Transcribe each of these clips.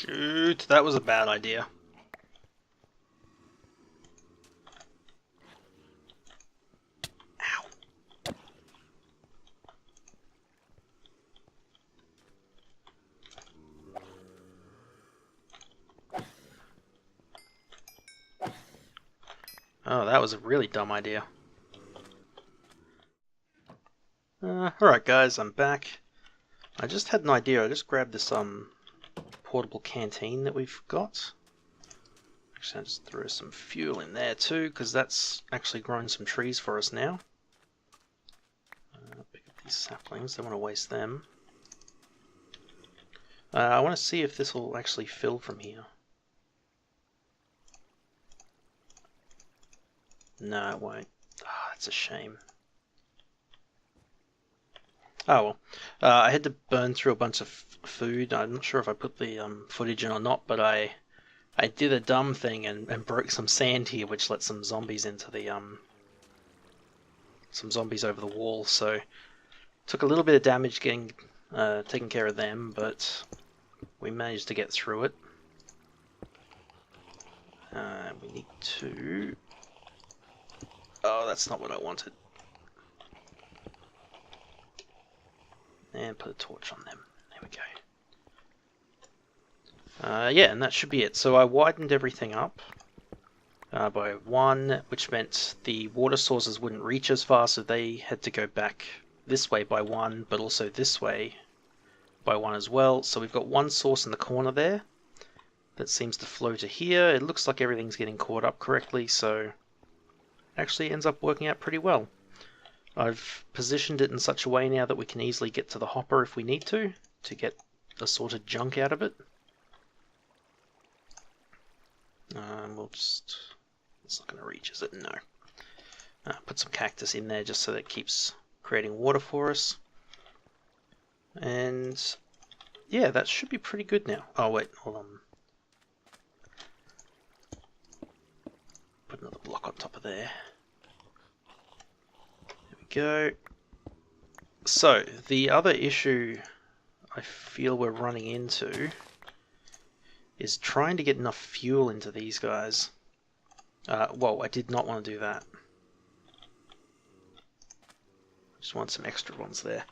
Shoot, that was a bad idea. Ow. Oh, that was a really dumb idea. Alright guys, I'm back. I just had an idea. I just grabbed this portable canteen that we've got. Actually, I just threw some fuel in there too, because that's actually growing some trees for us now. Pick up these saplings, don't want to waste them. I want to see if this will actually fill from here. No, it won't. Ah, that's a shame. Oh well. I had to burn through a bunch of food. I'm not sure if I put the footage in or not, but I did a dumb thing and broke some sand here, which let some zombies into the some zombies over the wall. So took a little bit of damage getting taking care of them, but we managed to get through it. We need to. Oh, that's not what I wanted. And put a torch on them. There we go. Yeah, and that should be it. So I widened everything up by 1, which meant the water sources wouldn't reach as far, so they had to go back this way by 1, but also this way by 1 as well. So we've got one source in the corner there that seems to flow to here. It looks like everything's getting caught up correctly, so it actually ends up working out pretty well. I've positioned it in such a way now that we can easily get to the hopper if we need to get assorted junk out of it. We'll just... It's not going to reach, is it? No. Put some cactus in there just so that it keeps creating water for us. And yeah, that should be pretty good now. Oh wait, hold on. Put another block on top of there. There we go. So, the other issue I feel we're running into is trying to get enough fuel into these guys. Whoa, I did not want to do that. Just want some extra ones there.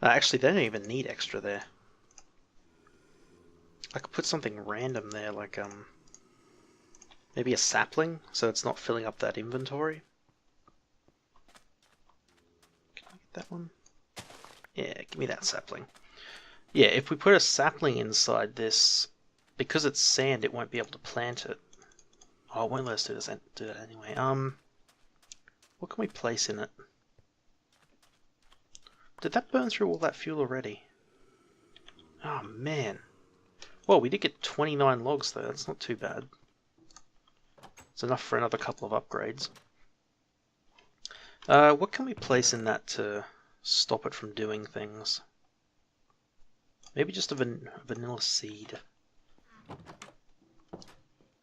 Actually, they don't even need extra there. I could put something random there, like maybe a sapling, so it's not filling up that inventory. Can I get that one? Yeah, give me that sapling. Yeah, if we put a sapling inside this, because it's sand, it won't be able to plant it. Oh, it won't let us do that anyway. What can we place in it? Did that burn through all that fuel already? Oh man. Well, we did get 29 logs though, that's not too bad. It's enough for another couple of upgrades. What can we place in that to stop it from doing things? Maybe just a vanilla seed.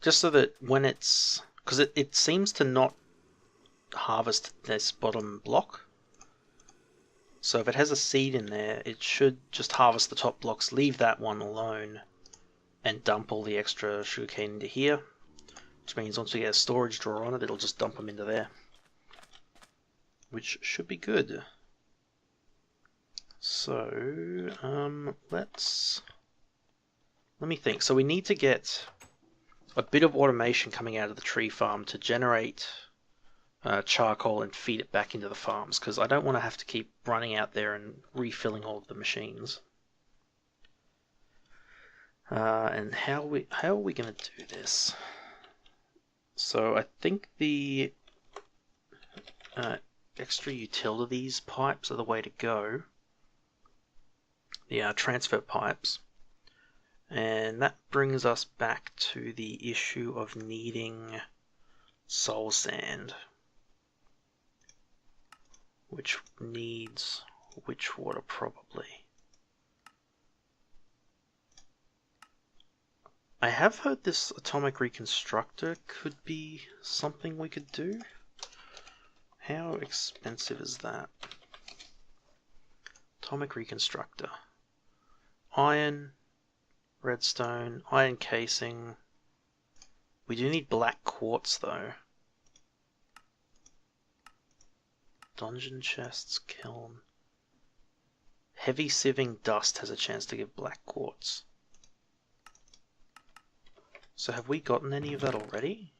Just so that when it's... Because it seems to not harvest this bottom block. So if it has a seed in there, it should just harvest the top blocks, leave that one alone, and dump all the extra sugarcane into here. Which means once we get a storage drawer on it, it'll just dump them into there. Which should be good. So, let me think. So we need to get a bit of automation coming out of the tree farm to generate charcoal and feed it back into the farms, because I don't want to have to keep running out there and refilling all of the machines. And how are we going to do this? So I think the extra utilities pipes are the way to go. The transfer pipes. And that brings us back to the issue of needing soul sand. Which needs witch water probably. I have heard this atomic reconstructor could be something we could do. How expensive is that? Atomic reconstructor. Iron, redstone, iron casing. We do need black quartz though. Dungeon chests, kiln. Heavy sieving dust has a chance to give black quartz. So have we gotten any of that already?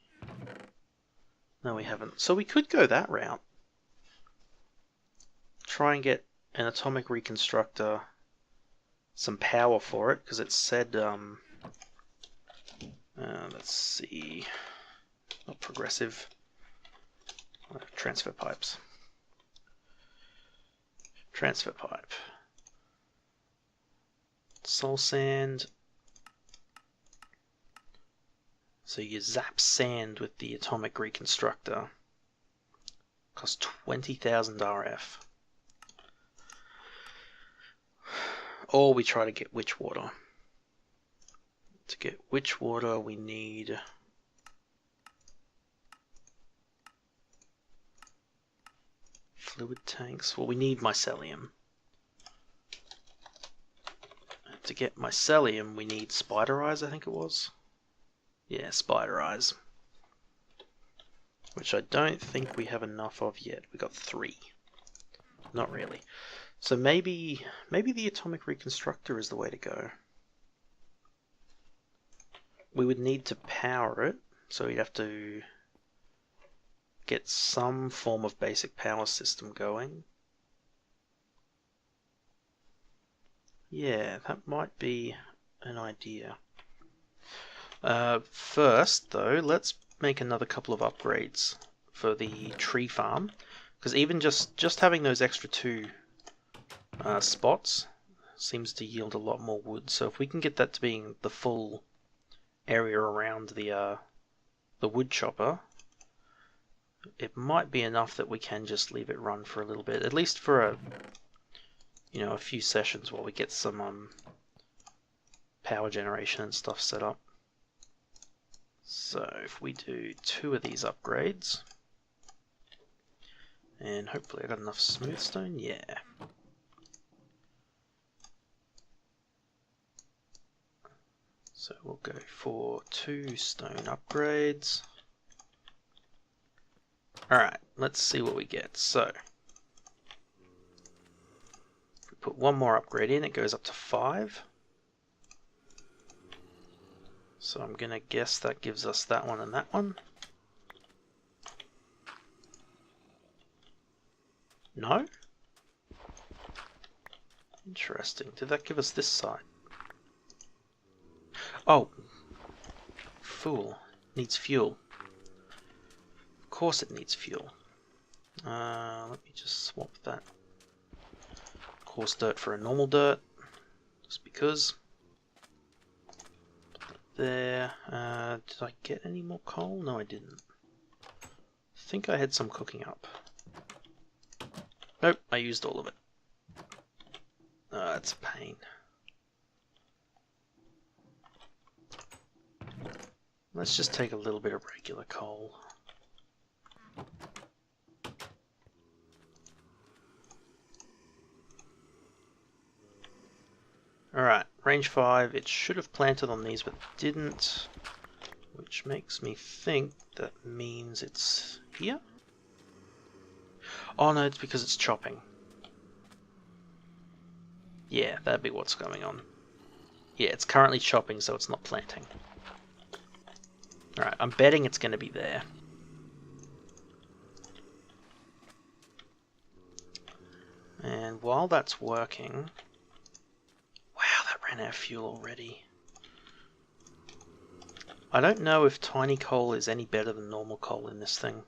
No, we haven't. So we could go that route. Try and get an atomic reconstructor some power for it, because it said, let's see, not progressive, transfer pipes. Transfer pipe. Soul sand. So you zap sand with the atomic reconstructor. Costs 20,000 RF. Or we try to get witch water. To get witch water we need fluid tanks. Well, we need mycelium. To get mycelium we need spider eyes, I think it was. Yeah, spider eyes. Which I don't think we have enough of yet. We got 3. Not really. So maybe the atomic reconstructor is the way to go. We would need to power it, so we'd have to get some form of basic power system going. Yeah, that might be an idea. First, though, let's make another couple of upgrades for the tree farm, because even just having those extra 2 spots seems to yield a lot more wood. So if we can get that to being the full area around the wood chopper, it might be enough that we can just leave it run for a little bit, at least for a few sessions while we get some power generation and stuff set up. So if we do 2 of these upgrades, and hopefully I got enough smooth stone, yeah. So we'll go for 2 stone upgrades. Alright, let's see what we get. So, if we put 1 more upgrade in, it goes up to 5. So I'm going to guess that gives us that one and that one. No? Interesting. Did that give us this side? Oh, fool. Needs fuel. Of course it needs fuel. Let me just swap that coarse dirt for a normal dirt, just because. There. Did I get any more coal? No, I didn't. I think I had some cooking up. Nope, I used all of it. That's a pain. Let's just take a little bit of regular coal. Alright, range 5. It should have planted on these, but didn't. Which makes me think that means it's here? Oh no, it's because it's chopping. Yeah, that'd be what's going on. Yeah, it's currently chopping, so it's not planting. Alright, I'm betting it's going to be there. And while that's working... Wow, that ran out of fuel already. I don't know if tiny coal is any better than normal coal in this thing.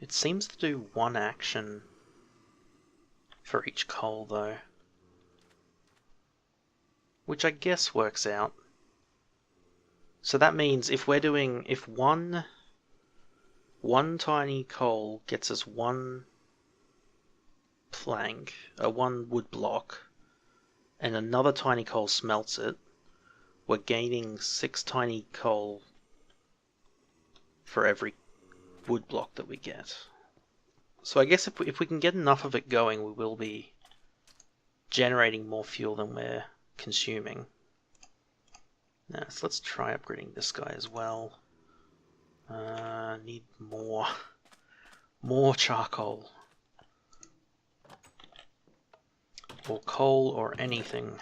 It seems to do 1 action for each coal though. Which I guess works out. So that means if one tiny coal gets us 1 plank, 1 wood block, and another tiny coal smelts it, we're gaining 6 tiny coal for every wood block that we get. So I guess if we can get enough of it going, we will be generating more fuel than we're consuming. Now, so let's try upgrading this guy as well. Need more charcoal. Or coal or anything.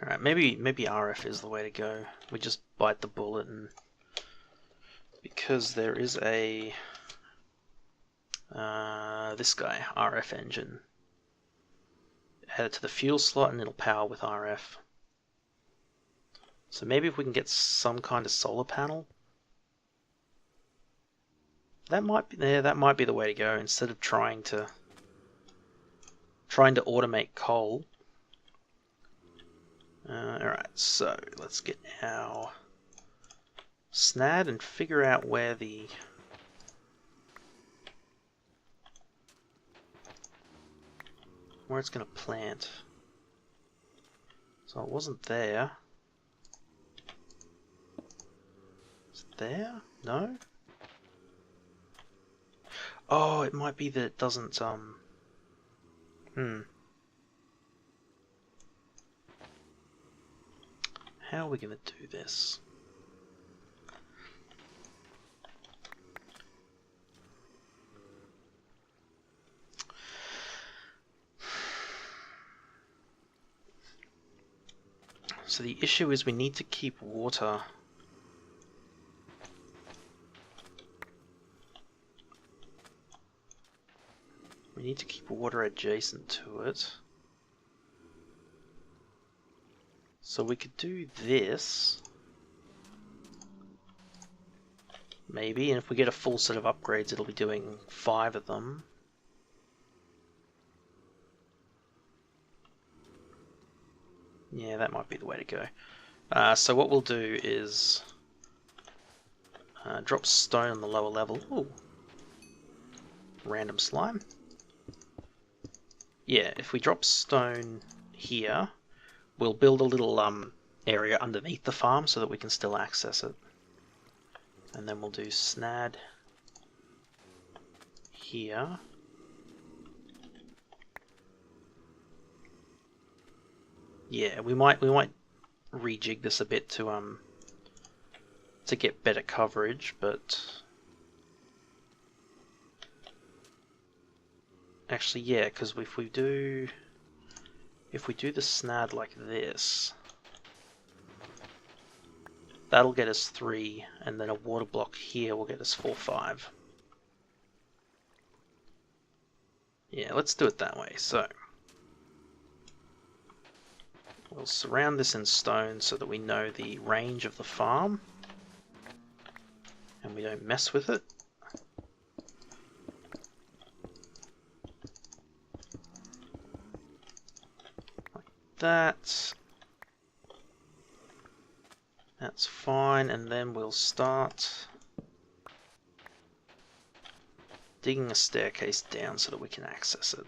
Alright, maybe RF is the way to go. We just bite the bullet, and because there is a this guy, RF engine. Add it to the fuel slot and it'll power with RF. So maybe if we can get some kind of solar panel, that might be the way to go, instead of trying to automate coal. Alright, so let's get our SNAD and figure out where it's going to plant. So it wasn't there. Is it there? No? Oh, it might be that it doesn't, How are we going to do this? So the issue is we need to keep water. We need to keep water adjacent to it. So we could do this. Maybe, and if we get a full set of upgrades, it'll be doing 5 of them. Yeah, that might be the way to go. So what we'll do is drop stone on the lower level. Ooh. Random slime. Yeah, if we drop stone here, we'll build a little area underneath the farm so that we can still access it. And then we'll do SNAD here. Yeah, we might rejig this a bit to get better coverage, but actually, yeah, because if we do the SNAD like this, that'll get us 3, and then a water block here will get us 4, 5. Yeah, let's do it that way. So we'll surround this in stone so that we know the range of the farm and we don't mess with it. Like that. That's fine, and then we'll start digging a staircase down so that we can access it.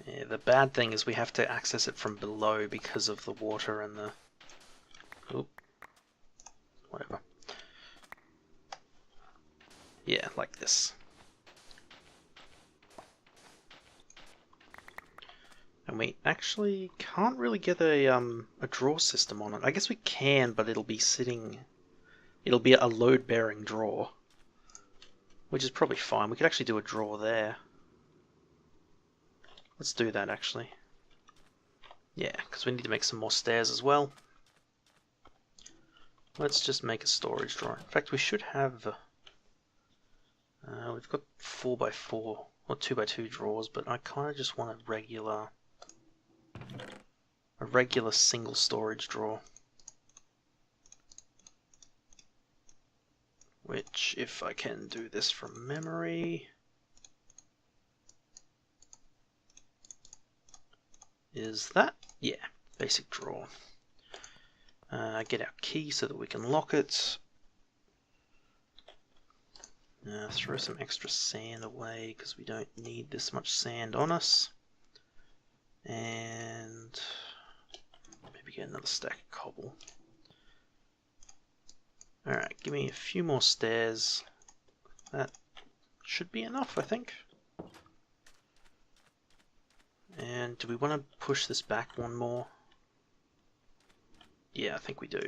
Yeah, the bad thing is we have to access it from below because of the water and the... Oop. Whatever. Yeah, like this. And we actually can't really get a draw system on it. I guess we can, but it'll be a load-bearing draw, which is probably fine. We could actually do a draw there. Let's do that, actually. Yeah, because we need to make some more stairs as well. Let's just make a storage drawer. In fact, we should have... we've got 4x4 or 2x2 drawers, but I kind of just want a regular single storage drawer. Which, if I can do this from memory, is that? Yeah, basic drawer. Get our key so that we can lock it. Throw some extra sand away because we don't need this much sand on us. And maybe get another stack of cobble. Alright, give me a few more stairs. That should be enough, I think. And do we want to push this back one more? Yeah, I think we do.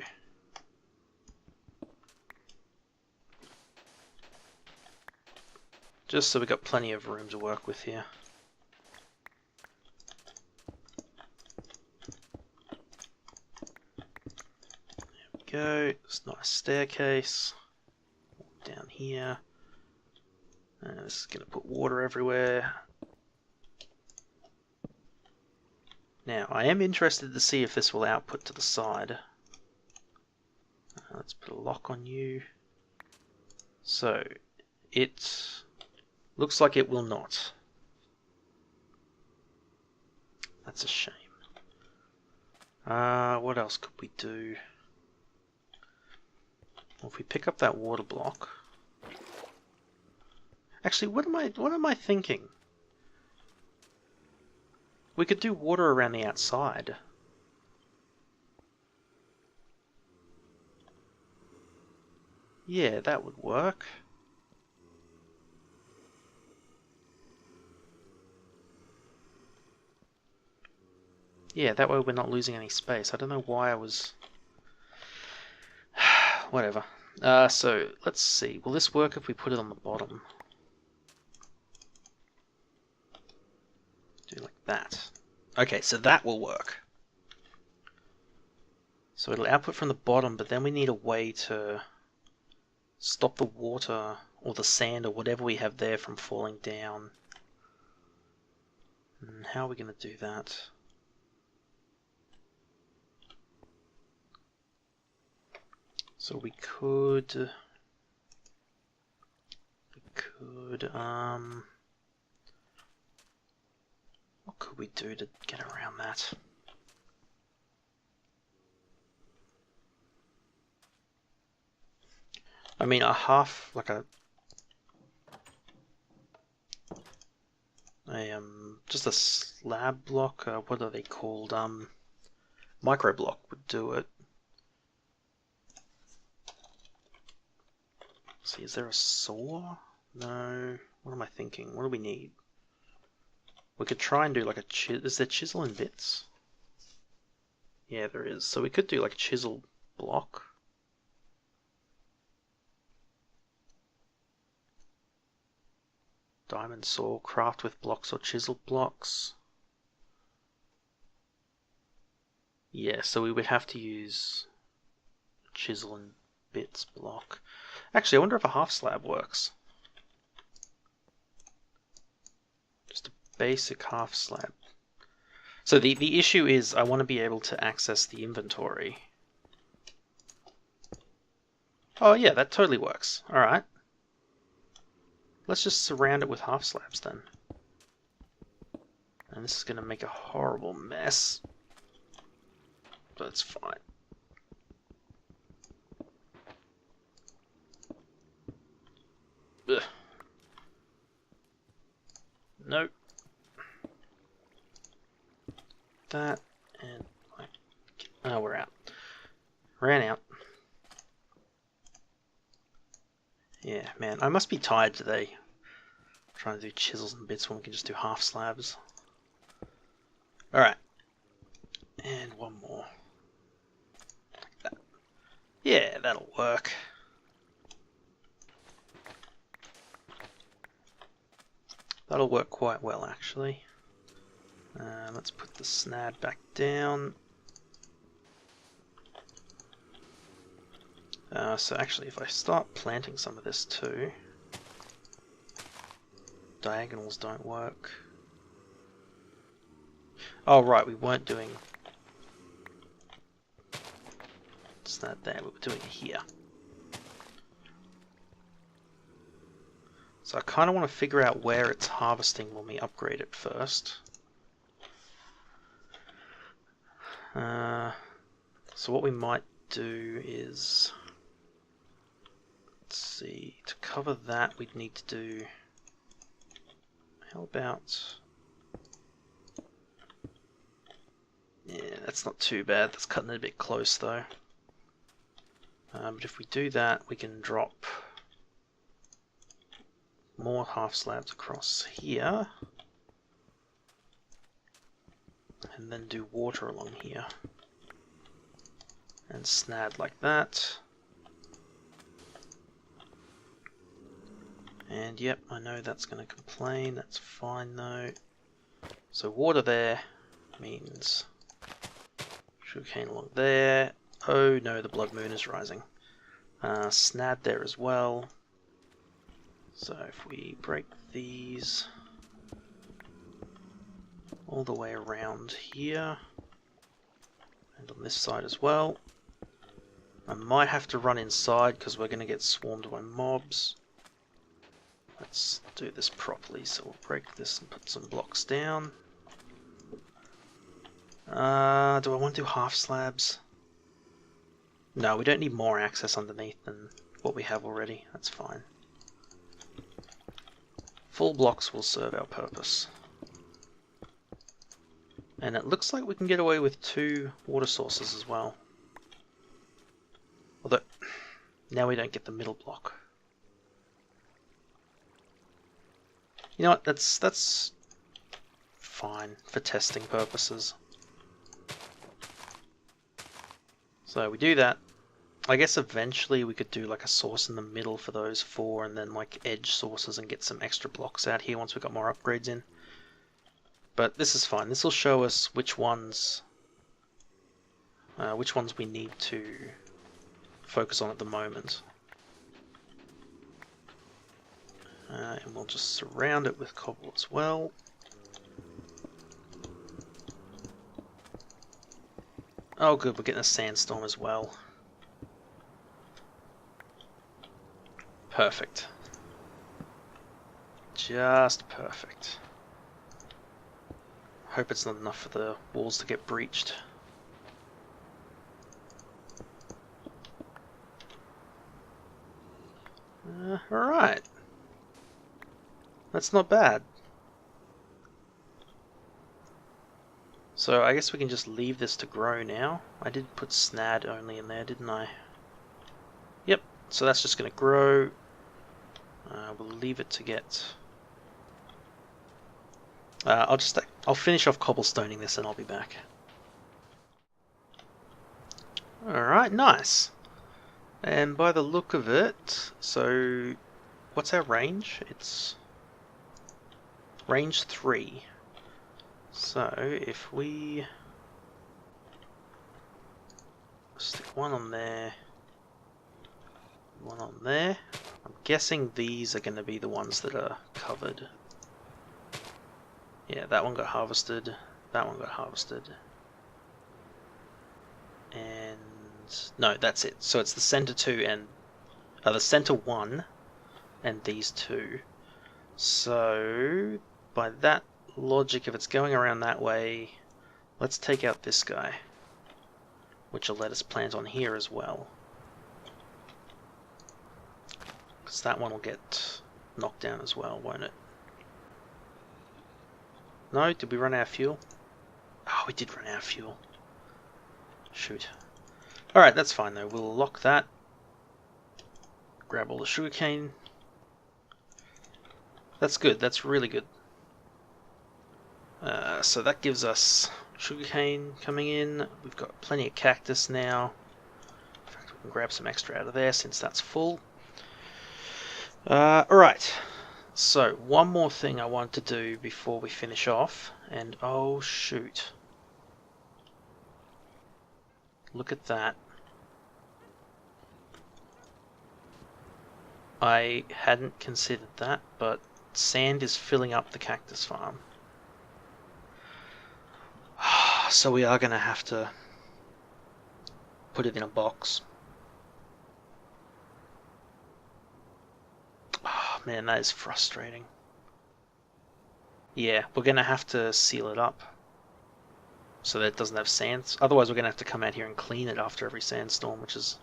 Just so we've got plenty of room to work with here. There we go. It's not a staircase. Down here. And this is going to put water everywhere. Now, I am interested to see if this will output to the side. Let's put a lock on you. So, it looks like it will not. That's a shame. What else could we do? Well, if we pick up that water block... Actually, what am I thinking? We could do water around the outside. Yeah, that would work. Yeah, that way we're not losing any space. I don't know why I was... Whatever. So, let's see. Will this work if we put it on the bottom? Do like that. Okay, so that will work. So it'll output from the bottom, but then we need a way to stop the water or the sand or whatever we have there from falling down. And how are we going to do that? So we could what could we do to get around that? I mean, just a slab block, what are they called? Micro block would do it. Let's see, is there a saw? No. What am I thinking? What do we need? We could try and do like a chisel. Is there chisel and bits? Yeah, there is. So we could do like a chisel block. Diamond saw, craft with blocks or chisel blocks. Yeah, so we would have to use chisel and bits block. Actually, I wonder if a half slab works. Just a basic half slab. So the issue is I want to be able to access the inventory. Oh yeah, that totally works. Alright. Let's just surround it with half slabs then. And this is going to make a horrible mess. But it's fine. Ugh. Nope. That and oh, we're out. Ran out. Yeah, man, I must be tired today. Trying to do chisels and bits when we can just do half slabs. Alright. And one more. Like that. Yeah, that'll work. That'll work quite well, actually. Let's put the snad back down. So actually, if I start planting some of this too, diagonals don't work. Oh right, we weren't doing snad there, we were doing it here. So I kind of want to figure out where it's harvesting when we upgrade it first. So what we might do is, let's see, to cover that we'd need to do, how about, yeah, that's not too bad, that's cutting it a bit close though. But if we do that, we can drop more half slabs across here, and then do water along here, and snad like that. And yep, I know that's going to complain, that's fine though. So water there means sugarcane along there. Oh no, the blood moon is rising. Snad there as well. So if we break these all the way around here, and on this side as well. I might have to run inside because we're going to get swarmed by mobs. Let's do this properly, so we'll break this and put some blocks down. Do I want to do half slabs? No, we don't need more access underneath than what we have already, that's fine. Full blocks will serve our purpose. And it looks like we can get away with 2 water sources as well. Although, now we don't get the middle block. You know what, that's fine for testing purposes. So we do that. I guess eventually we could do like a source in the middle for those 4 and then like edge sources and get some extra blocks out here once we've got more upgrades in. But this is fine. This will show us which ones we need to focus on at the moment. And we'll just surround it with cobble as well. Oh good, we're getting a sandstorm as well. Perfect. Just perfect. Hope it's not enough for the walls to get breached. Alright. That's not bad. So I guess we can just leave this to grow now. I did put snad only in there, didn't I? Yep, so that's just going to grow. We'll leave it to get... I'll finish off cobblestoning this and I'll be back. Alright, nice. And by the look of it, so what's our range? It's range 3. So if we stick one on there, one on there, I'm guessing these are going to be the ones that are covered. Yeah, that one got harvested, that one got harvested. And no, that's it. So it's the center 2 and the center 1 and these 2. So by that logic, if it's going around that way, let's take out this guy, which will let us plant on here as well. Because that one will get knocked down as well, won't it? No? Did we run out of fuel? Oh, we did run out of fuel. Shoot. Alright, that's fine though. We'll lock that. Grab all the sugarcane. That's good. That's really good. So that gives us sugarcane coming in. We've got plenty of cactus now. In fact, we can grab some extra out of there since that's full. Alright. So, one more thing I want to do before we finish off. And oh shoot. Look at that. I hadn't considered that, but sand is filling up the cactus farm. So we are going to have to put it in a box. Oh man, that is frustrating. Yeah, we're going to have to seal it up so that it doesn't have sand. Otherwise we're going to have to come out here and clean it after every sandstorm, which is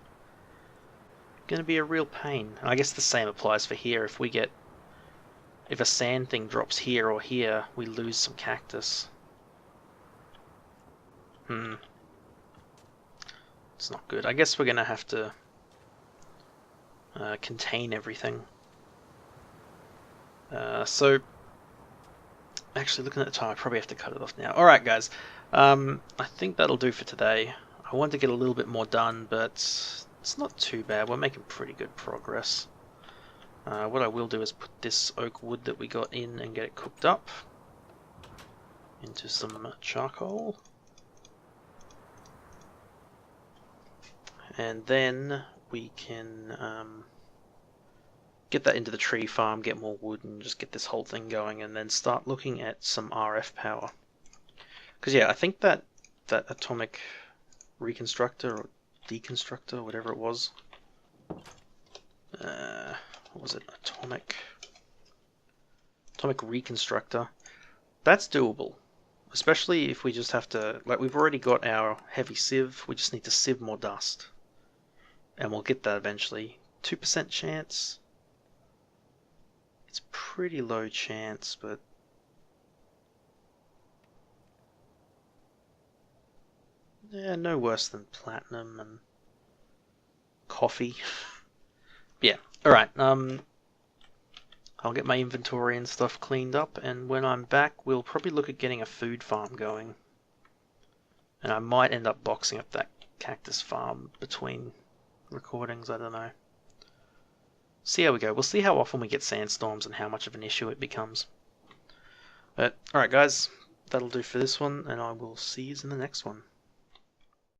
going to be a real pain. I guess the same applies for here. If a sand thing drops here or here, we lose some cactus. It's not good. I guess we're going to have to contain everything. So, actually looking at the time, I probably have to cut it off now. Alright guys, I think that'll do for today. I wanted to get a little bit more done, but it's not too bad. We're making pretty good progress. What I will do is put this oak wood that we got in and get it cooked up into some charcoal. And then we can get that into the tree farm, get more wood, and just get this whole thing going, and then start looking at some RF power. Because yeah, I think that atomic reconstructor or deconstructor, whatever it was, what was it? Atomic reconstructor. That's doable, especially if we just have to, like, we've already got our heavy sieve. We just need to sieve more dust, and we'll get that eventually. 2% chance. It's pretty low chance, but yeah, no worse than platinum and coffee. Yeah, alright, I'll get my inventory and stuff cleaned up, and when I'm back, we'll probably look at getting a food farm going. And I might end up boxing up that cactus farm between recordings, I don't know. See how we go. We'll see how often we get sandstorms and how much of an issue it becomes. But, alright guys, that'll do for this one, and I will see you in the next one.